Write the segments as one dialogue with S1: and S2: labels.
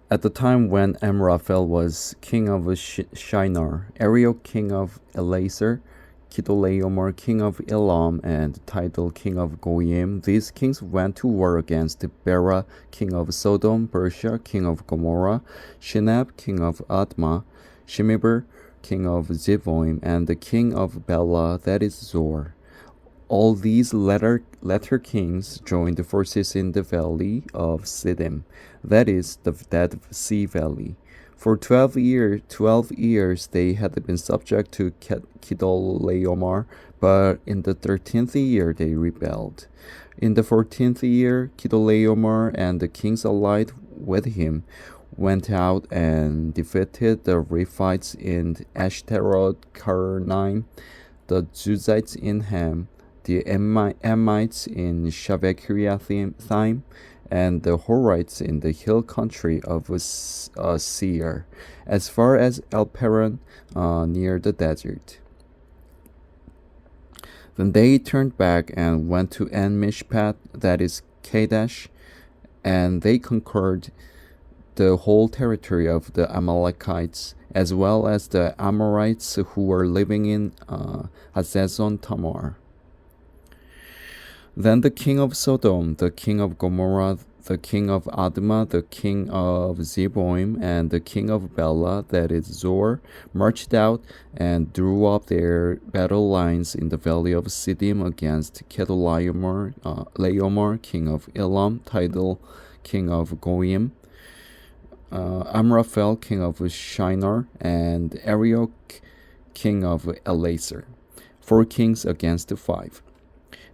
S1: At the time when Amraphel was king of Shinar, Arioch king of Elaser, Chedorlaomer king of Elam, and Tidal king of Goyim, these kings went to war against Bera king of Sodom, Bersha king of Gomorrah, Shinab king of Admah, Shemeber king of Zeboim, and the king of Bela, that is Zor. All these latter kings joined forces in the valley of Siddim, that is, the Dead Sea Valley. For 12 years they had been subject to Chedorlaomer, but in the 13th year they rebelled. In the 14th year, Chedorlaomer and the kings allied with him went out and defeated the Rephites in Ashtaroth Karnaim, the Jebusites in Ham, the Ammites in Shaveh-Kiriathaim, and the Horites in the hill country of Seir, as far as El-Paran, near the desert. Then they turned back and went to En-Mishpat, that is Kadesh, and they conquered the whole territory of the Amalekites, as well as the Amorites who were living in Hazezon Tamar. Then the king of Sodom, the king of Gomorrah, the king of Admah, the king of Zeboim, and the king of Bela, that is Zor, marched out and drew up their battle lines in the valley of Siddim against Chedorlaomer, king of Elam, Tidal, king of Goyim, Amraphel, king of Shinar, and Arioch, king of Elaser. 4 kings against 5.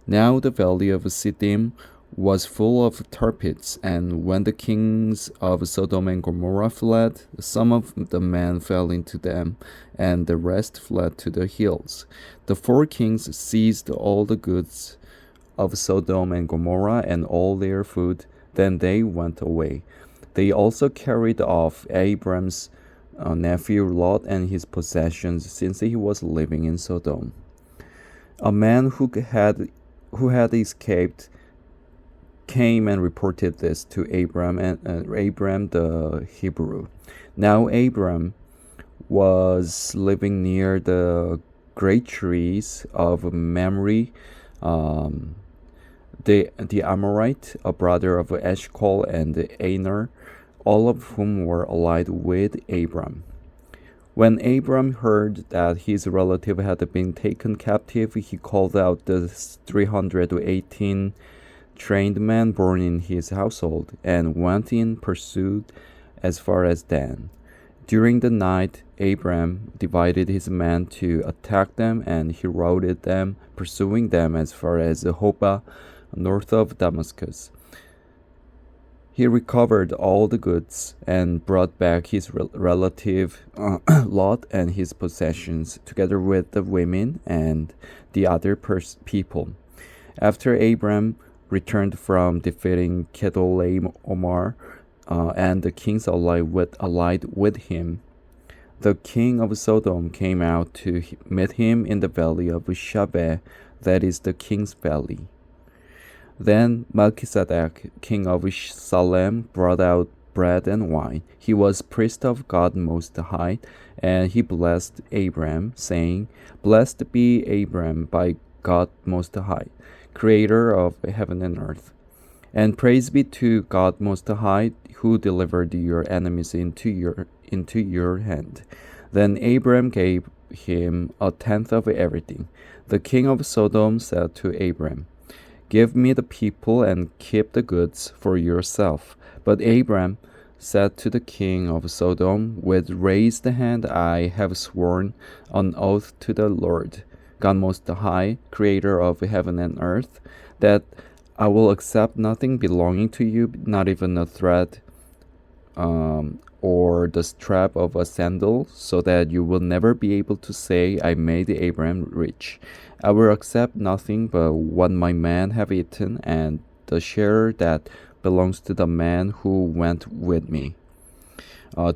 S1: Now the valley of Siddim was full of tar pits, and when the kings of Sodom and Gomorrah fled, some of the men fell into them, and the rest fled to the hills. The 4 kings seized all the goods of Sodom and Gomorrah and all their food. Then they went away. They also carried off Abram's nephew Lot and his possessions, since he was living in Sodom. A man who had escaped came and reported this to Abram the Hebrew. Now Abram was living near the great trees of Mamre, the Amorite, a brother of Eshcol and Aner, all of whom were allied with Abram. When Abram heard that his relative had been taken captive, he called out the 318 trained men born in his household and went in pursuit as far as Dan. During the night, Abram divided his men to attack them, and he routed them, pursuing them as far as Hobah, north of Damascus. He recovered all the goods and brought back his relative Lot and his possessions, together with the women and the other people. After Abram returned from defeating Chedorlaomer and the kings allied with him, the king of Sodom came out to meet him in the valley of Shaveh, that is the king's valley. Then Melchizedek, king of Salem, brought out bread and wine. He was priest of God Most High, and he blessed Abram, saying, "Blessed be Abram by God Most High, creator of heaven and earth. And praise be to God Most High, who delivered your enemies into your hand." Then Abram gave him 1/10 of everything. The king of Sodom said to Abram, "Give me the people and keep the goods for yourself." But Abram said to the king of Sodom, "With raised hand I have sworn an oath to the Lord, God Most High, creator of heaven and earth, that I will accept nothing belonging to you, not even a thread or the strap of a sandal, so that you will never be able to say, 'I made Abram rich.' I will accept nothing but what my men have eaten, and the share that belongs to the man who went with me,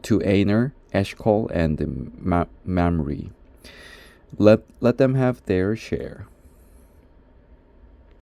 S1: to Aner, Eshcol, and Mamre. Let them have their share."